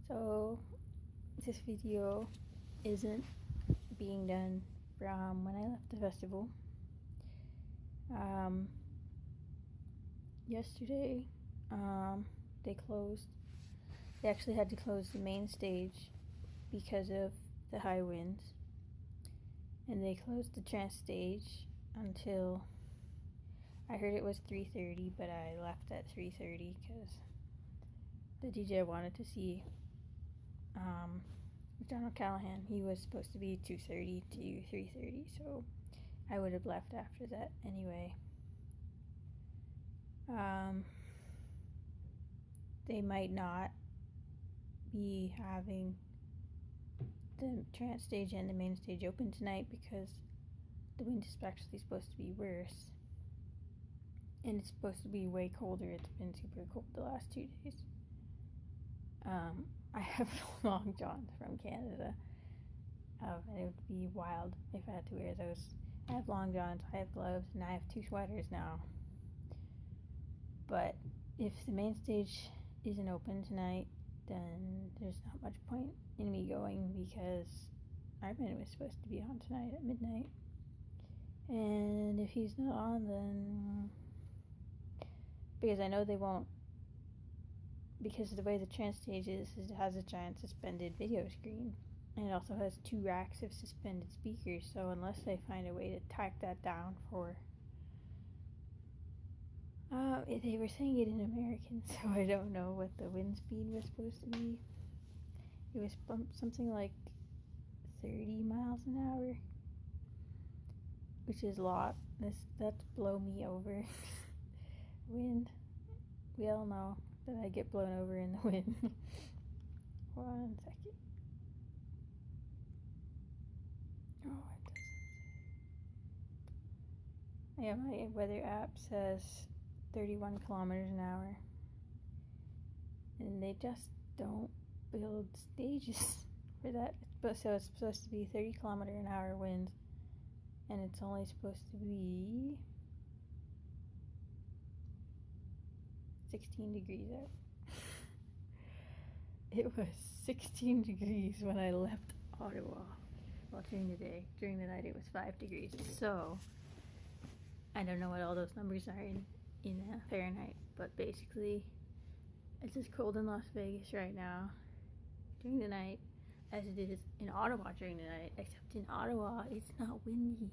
So this video isn't being done from when I left the festival. Yesterday, they closed. They actually had to close the main stage because of the high winds, and they closed the trance stage until I heard it was 3:30, but I left at 3:30 because the DJ I wanted to see, John O'Callahan, he was supposed to be 2:30 to 3:30, so I would have left after that anyway. They might not be having the trance stage and the main stage open tonight because the wind is actually supposed to be worse, and it's supposed to be way colder. It's been super cold the last 2 days. I have long johns from Canada, and it would be wild if I had to wear those. I have long johns, I have gloves, and I have 2 sweaters now. But if the main stage isn't open tonight, then there's not much point in me going because Armin was supposed to be on tonight at midnight. And if he's not on, then because I know they won't, because of the way the trance stage is, it has a giant suspended video screen, and it also has 2 racks of suspended speakers, so unless they find a way to tack that down for they were saying it in American, so I don't know what the wind speed was supposed to be. It was something like 30 miles an hour, which is a lot. That's blow me over. Wind. We all know that I get blown over in the wind. 1 second. Oh, it doesn't say. Yeah, my weather app says 31 kilometers an hour. And they just don't build stages for that. So it's supposed to be 30 kilometer an hour winds, and it's only supposed to be 16 degrees out. It was 16 degrees when I left Ottawa. Well, during the day. During the night it was 5 degrees. So I don't know what all those numbers are in Fahrenheit, but basically it's as cold in Las Vegas right now during the night as it is in Ottawa during the night, except in Ottawa it's not windy.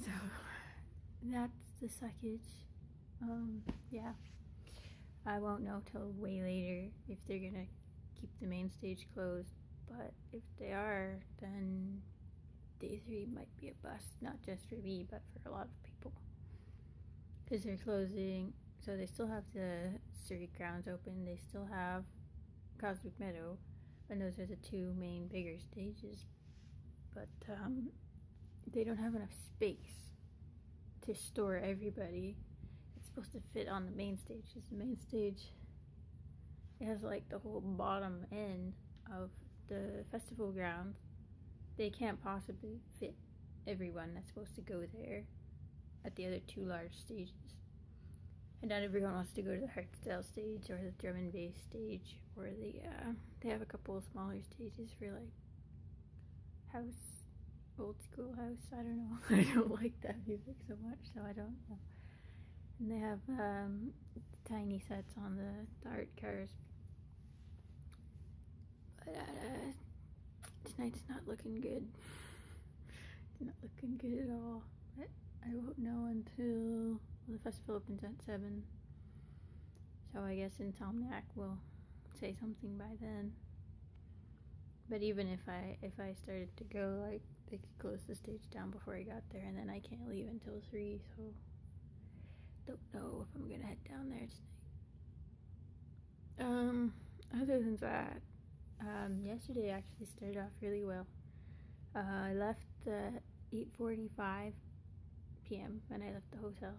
So that's the suckage. Yeah, I won't know till way later if they're gonna keep the main stage closed, but if they are, then day 3 might be a bust, not just for me, but for a lot of people, because they're closing. So they still have the circuit grounds open, they still have Cosmic Meadow, and those are the 2 main bigger stages, but they don't have enough space to store everybody. It's supposed to fit on the main stage, because the main stage, it has like the whole bottom end of the festival ground. They can't possibly fit everyone that's supposed to go there at the other 2 large stages. And not everyone wants to go to the hardstyle stage or the drum and bass stage, or they have a couple of smaller stages for like house, old school house. I don't know. I don't like that music so much, so I don't know. And they have tiny sets on the art cars. But tonight's not looking good. It's not looking good at all. But I won't know until the festival opens at 7. So I guess Insomniac will say something by then. But even if I started to go, like, they could close the stage down before I got there, and then I can't leave until 3, so don't know if I'm gonna head down there tonight. Other than that, yesterday actually started off really well. I left at 8:45 p.m. when I left the hotel.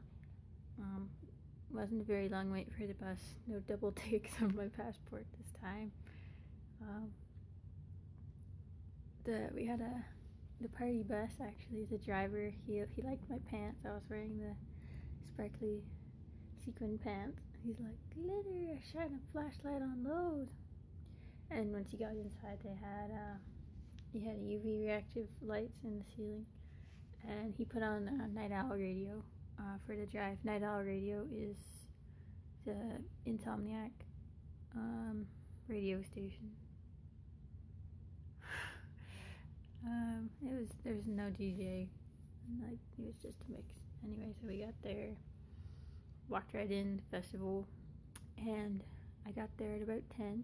Wasn't a very long wait for the bus. No double takes on my passport this time. We had the party bus, actually. The driver, he liked my pants. I was wearing the sparkly sequin pants. He's like, glitter, shine a flashlight on those. And once he got inside, they had UV reactive lights in the ceiling. And he put on a Night Owl radio for the drive. Night Owl radio is the Insomniac radio station. There was no DJ, like it was just a mix. Anyway, so we got there, walked right in the festival, and I got there at about 10,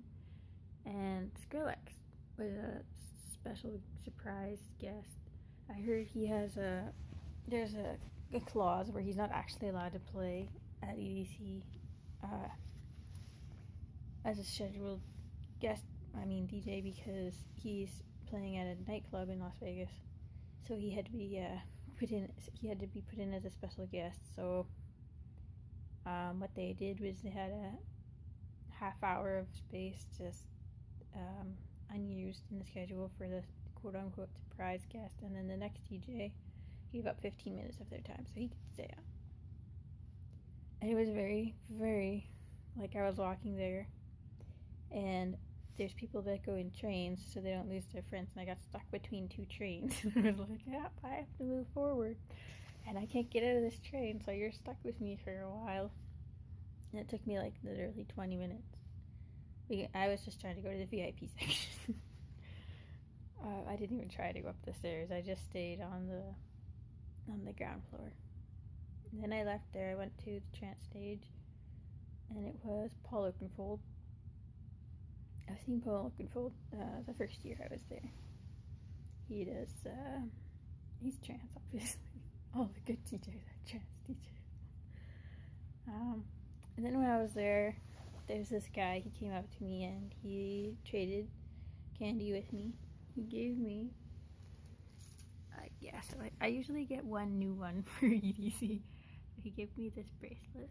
and Skrillex was a special surprise guest. I heard he has there's a clause where he's not actually allowed to play at EDC as a scheduled guest, DJ, because he's playing at a nightclub in Las Vegas. So he had to be put in as a special guest. So what they did was they had a half hour of space just unused in the schedule for the quote-unquote surprise guest, and then the next DJ gave up 15 minutes of their time so he could stay on. And it was very, very, like, I was walking there, and there's people that go in trains so they don't lose their friends, and I got stuck between two trains. I was like, yep, I have to move forward, and I can't get out of this train, so you're stuck with me for a while. And it took me like literally 20 minutes. I was just trying to go to the VIP section. I didn't even try to go up the stairs. I just stayed on the ground floor. And then I left there. I went to the trance stage, and it was Paul Oakenfold. I've seen Paul Oakenfold the first year I was there. He does. He's trance, obviously. All the good DJs are trance DJs. And then when I was there, there's this guy. He came up to me and he traded candy with me. He gave me, so I usually get one new one for EDC. He gave me this bracelet.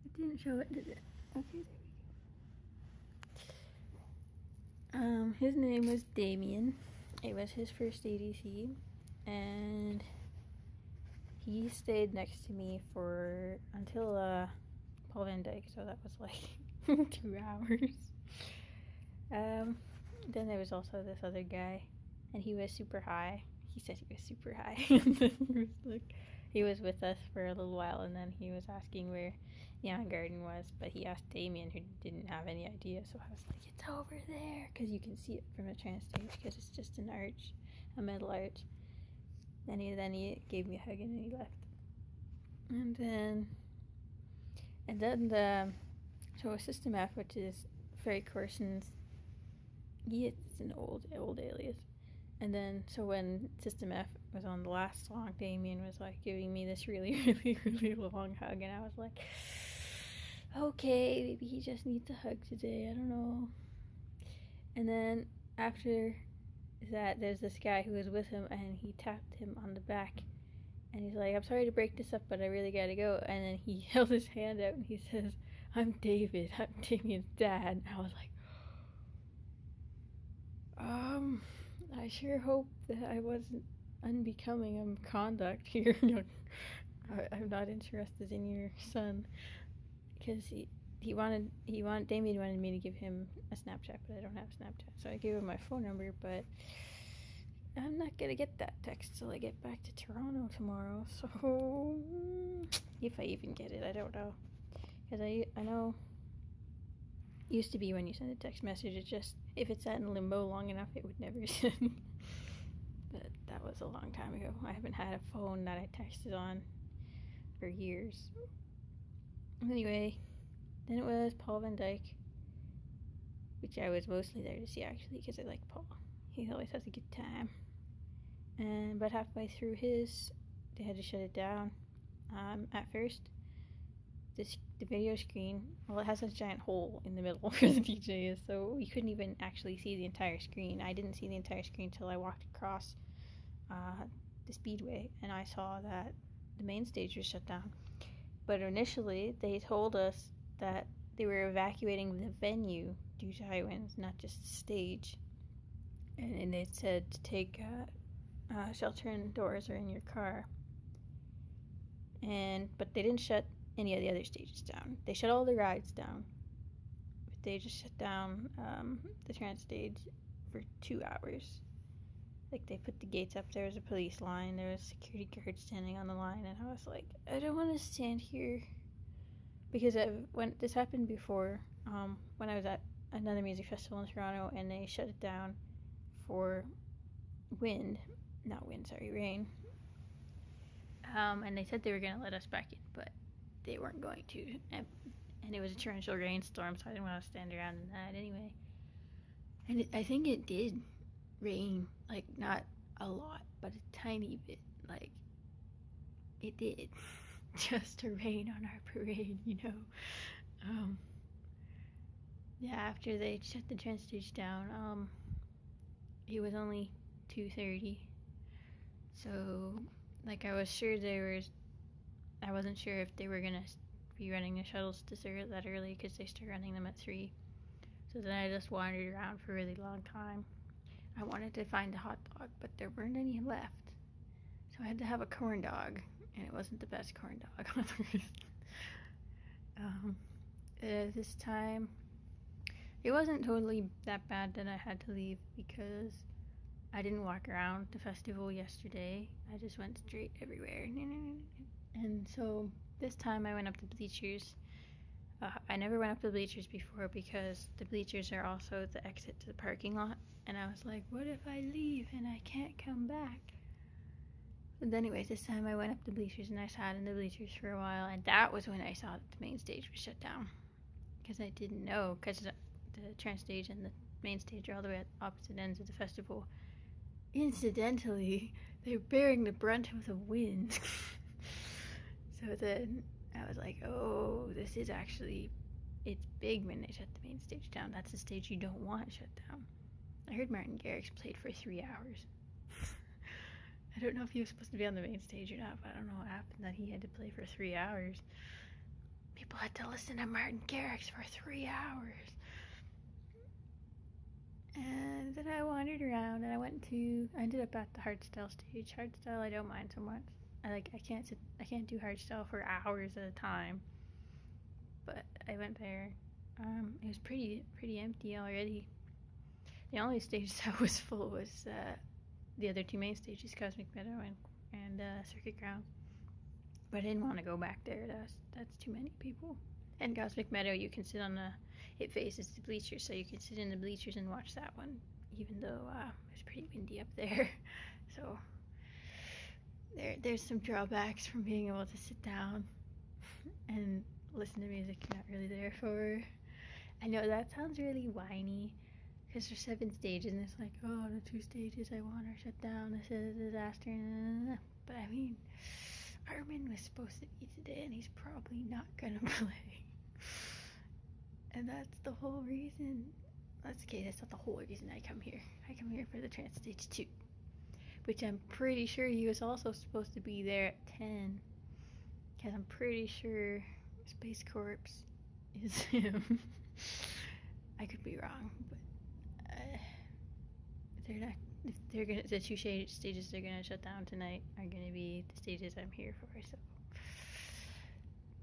It didn't show it, did it? Okay, there we go. His name was Damien. It was his first EDC, and he stayed next to me until Paul Van Dyke, so that was like 2 hours. Then there was also this other guy, and he was super high. He said he was super high. And then he was with us for a little while, and then he was asking where Neon Garden was, but he asked Damien, who didn't have any idea, so I was like, it's over there, because you can see it from the trance stage, because it's just an arch, a metal arch. Then he gave me a hug, and then he left. And then so System F, which is Ferry Corson's, it's an old alias. And then, so when System F was on the last song, Damien was like giving me this really, really, really long hug, and I was like, okay, maybe he just needs a hug today, I don't know. And then after that, there's this guy who was with him, and he tapped him on the back, and he's like, I'm sorry to break this up, but I really gotta go. And then he held his hand out, and he says, I'm David, I'm Damien's dad. And I was like, I sure hope that I wasn't unbecoming of conduct here. I'm not interested in your son, because Damien wanted me to give him a Snapchat, but I don't have Snapchat, so I gave him my phone number, but I'm not gonna get that text till I get back to Toronto tomorrow, so if I even get it, I don't know, because I know it used to be when you send a text message, it just, if it's sat in limbo long enough, it would never send. But that was a long time ago. I haven't had a phone that I texted on for years. Anyway, then it was Paul Van Dyke, which I was mostly there to see, actually, because I like Paul. He always has a good time. But halfway through they had to shut it down. At first, the video screen, well, it has a giant hole in the middle where the DJ is, so you couldn't even actually see the entire screen. I didn't see the entire screen till I walked across the speedway, and I saw that the main stage was shut down. But initially, they told us that they were evacuating the venue due to high winds, not just the stage. And they said to take shelter indoors or in your car. but they didn't shut any of the other stages down. They shut all the rides down, but they just shut down the trans stage for 2 hours. Like, they put the gates up, there was a police line, there was security guards standing on the line, and I was like, I don't want to stand here, because when this happened before, when I was at another music festival in Toronto, and they shut it down for rain. And they said they were going to let us back in, but they weren't going to, and it was a torrential rainstorm, so I didn't want to stand around in that anyway. And I think it did rain, like, not a lot, but a tiny bit, like, it did, just to rain on our parade, you know. Yeah, after they shut the trans stage down, it was only 2:30, so, like, I wasn't sure if they were gonna be running the shuttles to Surrey that early, because they start running them at 3, so then I just wandered around for a really long time. I wanted to find a hot dog, but there weren't any left, so I had to have a corn dog, and it wasn't the best corn dog on earth. This time, it wasn't totally that bad that I had to leave, because I didn't walk around the festival yesterday. I just went straight everywhere. And so this time I went up the bleachers. I never went up the bleachers before, because the bleachers are also the exit to the parking lot. And I was like, what if I leave and I can't come back? But anyways, this time I went up the bleachers, and I sat in the bleachers for a while, and that was when I saw that the main stage was shut down. Because I didn't know, because the trans stage and the main stage are all the way at opposite ends of the festival. Incidentally, they're bearing the brunt of the wind. So then I was like, oh, this is actually, it's big when they shut the main stage down. That's the stage you don't want shut down. I heard Martin Garrix played for 3 hours. I don't know if he was supposed to be on the main stage or not, but I don't know what happened that he had to play for 3 hours. People had to listen to Martin Garrix for 3 hours. And then I wandered around, and I ended up at the hardstyle stage. Hardstyle I don't mind so much. I can't do hardstyle for hours at a time. But I went there. It was pretty empty already. The only stage that was full was the other 2 main stages, Cosmic Meadow and Circuit Grounds. But I didn't want to go back there. That's too many people. And Cosmic Meadow, you can sit on it faces the bleachers, so you can sit in the bleachers and watch that one, even though it's pretty windy up there. So there's some drawbacks from being able to sit down and listen to music you're not really there for. I know that sounds really whiny, because there's 7 stages, and it's like, oh, the 2 stages I want are shut down, this is a disaster. But I mean, Armin was supposed to be today, and he's probably not gonna play. And that's the whole reason. That's not the whole reason I come here. I come here for the trans stage 2, which I'm pretty sure he was also supposed to be there at 10, because I'm pretty sure Space Corps is him. I could be wrong, but the 2 stages they're gonna shut down tonight are gonna be the stages I'm here for, so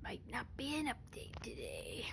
might not be an update today.